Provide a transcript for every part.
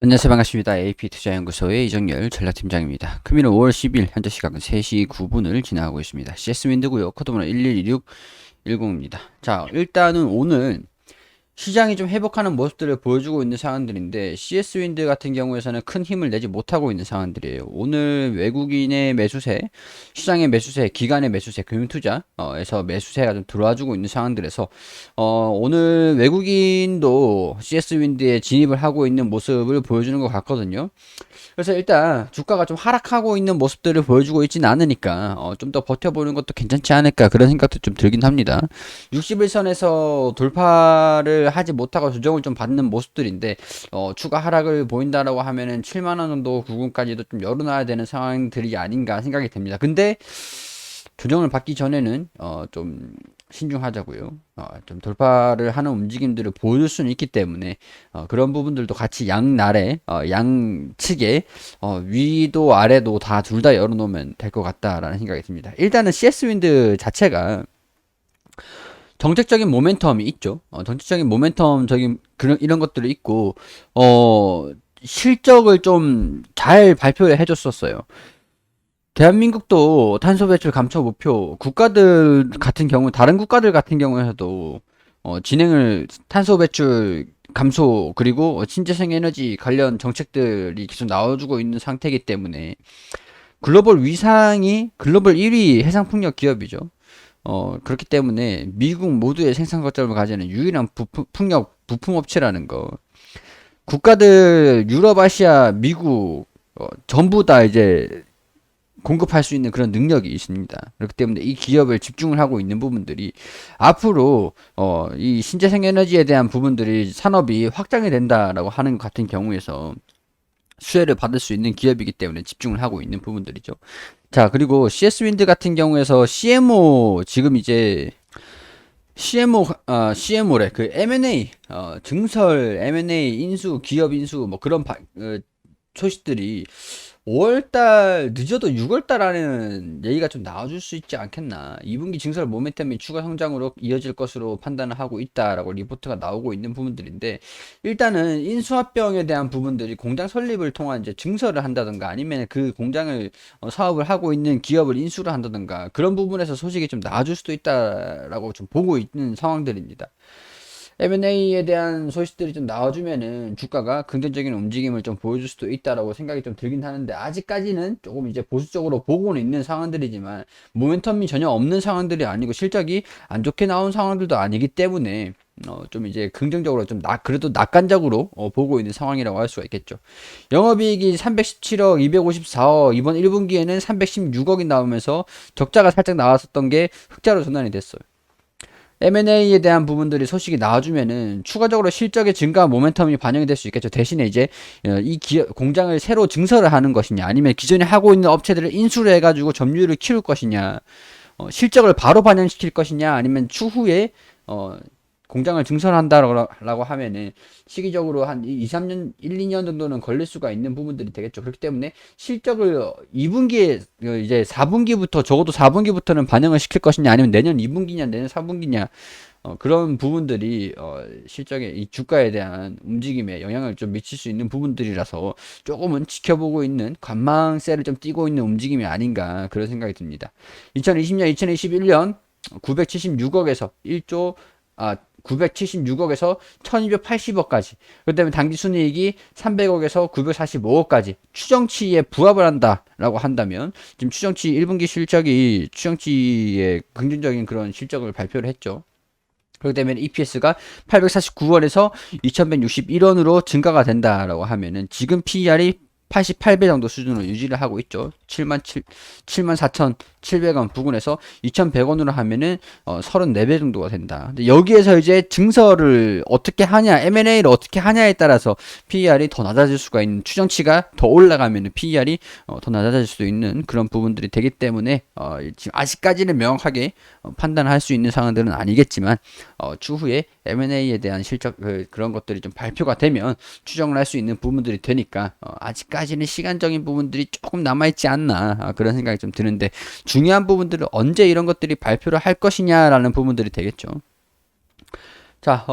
안녕하세요. 반갑습니다. AP투자연구소의 이정열 전략팀장입니다. 금일은 5월 10일 현재 시각은 3시 9분을 지나고 있습니다. CS윈드고요. 코드번호 112610입니다. 자, 일단은 오늘 시장이 좀 회복하는 모습들을 보여주고 있는 상황들인데 CS윈드 같은 경우에서는 큰 힘을 내지 못하고 있는 상황들이에요. 오늘 외국인의 매수세, 시장의 매수세, 기관의 매수세, 금융투자에서 매수세가 좀 들어와주고 있는 상황들에서 오늘 외국인도 CS윈드에 진입을 하고 있는 모습을 보여주는 것 같거든요. 그래서 일단 주가가 좀 하락하고 있는 모습들을 보여주고 있지는 않으니까 좀 더 버텨보는 것도 괜찮지 않을까 그런 생각도 좀 들긴 합니다. 61선에서 돌파를 하지 못하고 조정을 좀 받는 모습들인데 추가 하락을 보인다라고 하면은 7만원 정도 구간까지도 좀 열어놔야 되는 상황들이 아닌가 생각이 됩니다. 근데 조정을 받기 전에는 좀 신중하자고요. 좀 돌파를 하는 움직임들을 보여줄 수는 있기 때문에 그런 부분들도 같이 양날에 양측에 위도 아래도 다 둘 다 열어놓으면 될 것 같다라는 생각이 듭니다. 일단은 CS윈드 자체가 정책적인 모멘텀이 있죠. 정책적인 모멘텀적인 그런 이런 것들이 있고 실적을 좀 잘 발표를 해줬었어요. 대한민국도 탄소 배출 감축 목표 국가들 같은 경우 다른 국가들 같은 경우에도 진행을 탄소 배출 감소 그리고 신재생 에너지 관련 정책들이 계속 나와주고 있는 상태이기 때문에 글로벌 위상이 글로벌 1위 해상풍력 기업이죠. 그렇기 때문에 미국 모두의 생산 거점을 가지는 유일한 풍력 부품업체라는 거. 국가들 유럽, 아시아, 미국 전부 다 이제 공급할 수 있는 그런 능력이 있습니다. 그렇기 때문에 이 기업을 집중을 하고 있는 부분들이 앞으로 이 신재생 에너지에 대한 부분들이 산업이 확장이 된다라고 하는 것 같은 경우에서 수혜를 받을 수 있는 기업이기 때문에 집중을 하고 있는 부분들이죠. 자, 그리고 CS윈드 같은 경우에서 CMO 지금 이제 CMO래 그 M&A 증설 M&A 인수 기업 인수 뭐 그런 소식들이 5월달 늦어도 6월달 안에는 얘기가 좀 나와줄 수 있지 않겠나. 2분기 증설 모멘텀이 추가 성장으로 이어질 것으로 판단을 하고 있다라고 리포트가 나오고 있는 부분들인데 일단은 인수합병에 대한 부분들이 공장 설립을 통한 이제 증설을 한다든가 아니면 그 공장을 사업을 하고 있는 기업을 인수를 한다든가 그런 부분에서 소식이 좀 나와줄 수도 있다라고 좀 보고 있는 상황들입니다. M&A에 대한 소식들이 좀 나와주면은 주가가 긍정적인 움직임을 좀 보여줄 수도 있다라고 생각이 좀 들긴 하는데 아직까지는 조금 이제 보수적으로 보고는 있는 상황들이지만 모멘텀이 전혀 없는 상황들이 아니고 실적이 안 좋게 나온 상황들도 아니기 때문에 좀 이제 긍정적으로 좀 그래도 낙관적으로 보고 있는 상황이라고 할 수가 있겠죠. 영업이익이 317억, 254억, 이번 1분기에는 316억이 나오면서 적자가 살짝 나왔었던 게 흑자로 전환이 됐어요. M&A에 대한 부분들이 소식이 나와주면은 추가적으로 실적의 증가 모멘텀이 반영이 될 수 있겠죠. 대신에 이제 이 공장을 새로 증설을 하는 것이냐 아니면 기존에 하고 있는 업체들을 인수를 해가지고 점유율을 키울 것이냐 실적을 바로 반영시킬 것이냐 아니면 추후에 공장을 증설한다라고 하면은 시기적으로 한 2, 3년, 1, 2년 정도는 걸릴 수가 있는 부분들이 되겠죠. 그렇기 때문에 실적을 2분기에 이제 4분기부터 적어도 4분기부터는 반영을 시킬 것이냐 아니면 내년 2분기냐 내년 4분기냐 그런 부분들이 실적에 이 주가에 대한 움직임에 영향을 좀 미칠 수 있는 부분들이라서 조금은 지켜보고 있는 관망세를 좀 띄고 있는 움직임이 아닌가 그런 생각이 듭니다. 2020년, 2021년 976억에서 1조 976억에서 1280억까지. 그 다음에 당기순이익이 300억에서 945억까지. 추정치에 부합을 한다라고 한다면, 지금 추정치 1분기 실적이 추정치의 긍정적인 그런 실적을 발표를 했죠. 그렇기 때문에 EPS가 849원에서 2161원으로 증가가 된다라고 하면은 지금 PER이 88배 정도 수준으로 유지를 하고 있죠. 74,700원 부근에서 2,100원으로 하면은 34배 정도가 된다. 근데 여기에서 이제 증설을 어떻게 하냐, M&A를 어떻게 하냐에 따라서 PER이 더 낮아질 수가 있는 추정치가 더 올라가면은 PER이 더 낮아질 수도 있는 그런 부분들이 되기 때문에 지금 아직까지는 명확하게 판단할 수 있는 상황들은 아니겠지만 추후에 M&A에 대한 실적 그런 것들이 좀 발표가 되면 추정을 할 수 있는 부분들이 되니까 아직까지는 시간적인 부분들이 조금 남아있지 않나 그런 생각이 좀 드는데 중요한 부분들은 언제 이런 것들이 발표를 할 것이냐라는 부분들이 되겠죠. 자,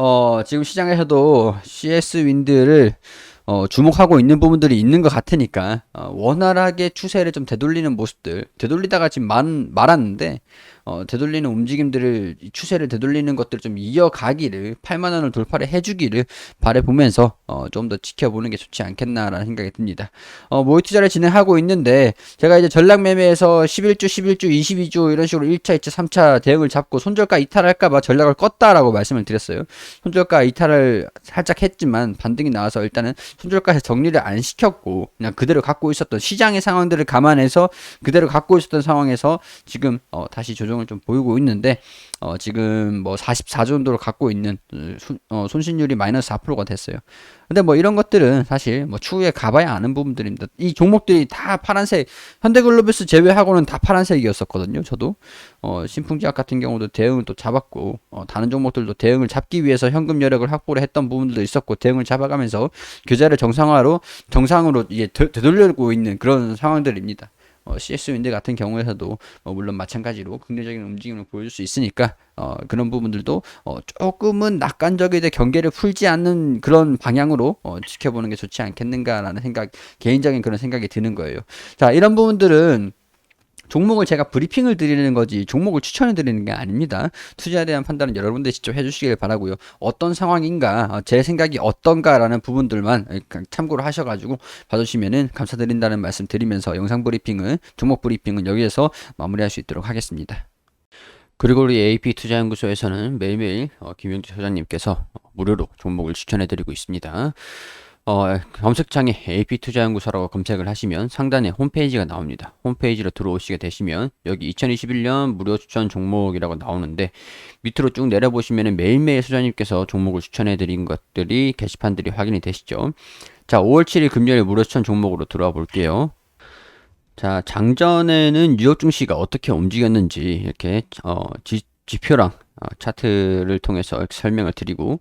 지금 시장에서도 CS 윈드를 주목하고 있는 부분들이 있는 것 같으니까 원활하게 추세를 좀 되돌리는 모습들, 되돌리다가 지금 말았는데 되돌리는 움직임들을 이 추세를 되돌리는 것들을 좀 이어가기를 8만 원을 돌파를 해주기를 바라보면서 좀 더 지켜보는 게 좋지 않겠나라는 생각이 듭니다. 모의 투자를 진행하고 있는데 제가 이제 전략 매매에서 11주, 22주 이런 식으로 1차, 2차, 3차 대응을 잡고 손절가 이탈할까봐 전략을 껐다라고 말씀을 드렸어요. 손절가 이탈을 살짝 했지만 반등이 나와서 일단은 손절가에서 정리를 안 시켰고 그냥 그대로 갖고 있었던 시장의 상황들을 감안해서 그대로 갖고 있었던 상황에서 지금 다시 조정을 좀 보이고 있는데 지금 뭐 44 정도를 갖고 있는 손실률이 마이너스 4%가 됐어요. 근데 뭐 이런 것들은 사실 뭐 추후에 가봐야 아는 부분들입니다. 이 종목들이 다 파란색, 현대글로비스 제외하고는 다 파란색이었었거든요. 저도 신풍지약 같은 경우도 대응을 또 잡았고 다른 종목들도 대응을 잡기 위해서 현금 여력을 확보를 했던 부분들도 있었고 대응을 잡아가면서 계좌를 정상으로 이게 되돌리고 있는 그런 상황들입니다. CS윈드 같은 경우에서도 물론 마찬가지로 긍정적인 움직임을 보여줄 수 있으니까 그런 부분들도 조금은 낙관적이되 경계를 풀지 않는 그런 방향으로 지켜보는 게 좋지 않겠는가라는 개인적인 그런 생각이 드는 거예요. 자, 이런 부분들은 종목을 제가 브리핑을 드리는 거지 종목을 추천해 드리는 게 아닙니다. 투자에 대한 판단은 여러분들이 직접 해주시길 바라고요. 어떤 상황인가, 제 생각이 어떤가라는 부분들만 참고를 하셔가지고 봐주시면은 감사드린다는 말씀 드리면서 영상 브리핑은 종목 브리핑은 여기에서 마무리할 수 있도록 하겠습니다. 그리고 우리 AP투자연구소에서는 매일매일 김용주 소장님께서 무료로 종목을 추천해 드리고 있습니다. 검색창에 AP투자연구소라고 검색을 하시면 상단에 홈페이지가 나옵니다. 홈페이지로 들어오시게 되시면 여기 2021년 무료 추천 종목이라고 나오는데 밑으로 쭉 내려보시면 매일매일 소장님께서 종목을 추천해 드린 것들이 게시판들이 확인이 되시죠. 자, 5월 7일 금요일 무료 추천 종목으로 들어와 볼게요. 자, 장전에는 뉴욕 증시가 어떻게 움직였는지 이렇게 지표랑 차트를 통해서 이렇게 설명을 드리고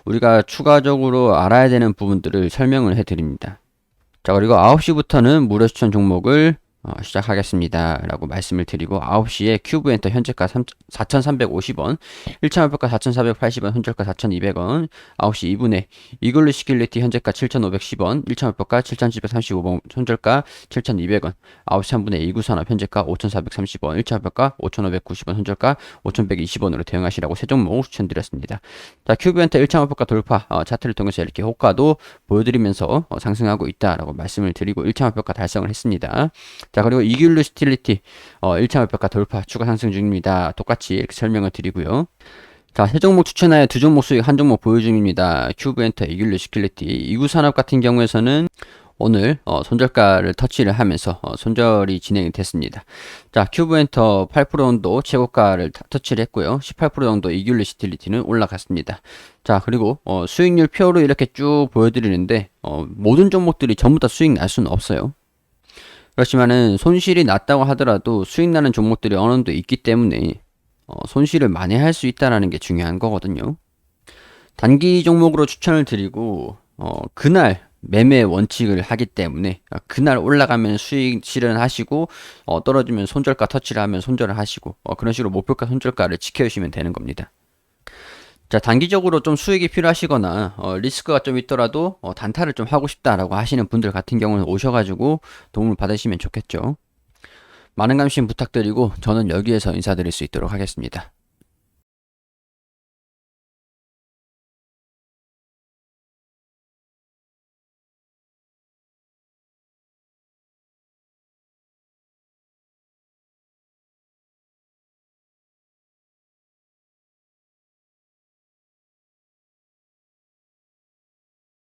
우리가 추가적으로 알아야 되는 부분들을 설명을 해 드립니다. 자, 그리고 9시부터는 무료 추천 종목을 시작하겠습니다 라고 말씀을 드리고 9시에 큐브 엔터 현재가 4,350원 1차 목표가 4,480원 손절가 4,200원 9시 2분에 이글루 시킬리티 현재가 7,510원 1차 목표가 7,735원 손절가 7,200원 9시 3분에 이구산업 현재가 5,430원 1차 목표가 5,590원 손절가 5,120원으로 대응하시라고 세 종목 추천드렸습니다. 자, 큐브 엔터 1차 목표가 돌파 차트를 통해서 이렇게 호가도 보여드리면서 상승하고 있다라고 말씀을 드리고 1차 목표가 달성을 했습니다. 자, 그리고 이글루 시틸리티 1차 목표가 돌파 추가 상승 중입니다. 똑같이 이렇게 설명을 드리고요. 자, 세 종목 추천하여 두 종목 수익 한 종목 보유 중입니다. 큐브 엔터 이글루 시틸리티 이구산업 같은 경우에서는 오늘 손절가를 터치를 하면서 손절이 진행이 됐습니다. 자, 큐브 엔터 8% 정도 최고가를 터치를 했고요. 18% 정도 이글루 시틸리티는 올라갔습니다. 자, 그리고 수익률 표로 이렇게 쭉 보여드리는데 모든 종목들이 전부 다 수익 날 수는 없어요. 그렇지만은 손실이 났다고 하더라도 수익 나는 종목들이 어느 정도 있기 때문에 손실을 만회할 수 있다는 게 중요한 거거든요. 단기 종목으로 추천을 드리고 그날 매매 원칙을 하기 때문에 그날 올라가면 수익 실현하시고 떨어지면 손절가 터치를 하면 손절을 하시고 그런 식으로 목표가 손절가를 지켜주시면 되는 겁니다. 자, 단기적으로 좀 수익이 필요하시거나 리스크가 좀 있더라도 단타를 좀 하고 싶다라고 하시는 분들 같은 경우는 오셔가지고 도움을 받으시면 좋겠죠. 많은 관심 부탁드리고 저는 여기에서 인사드릴 수 있도록 하겠습니다.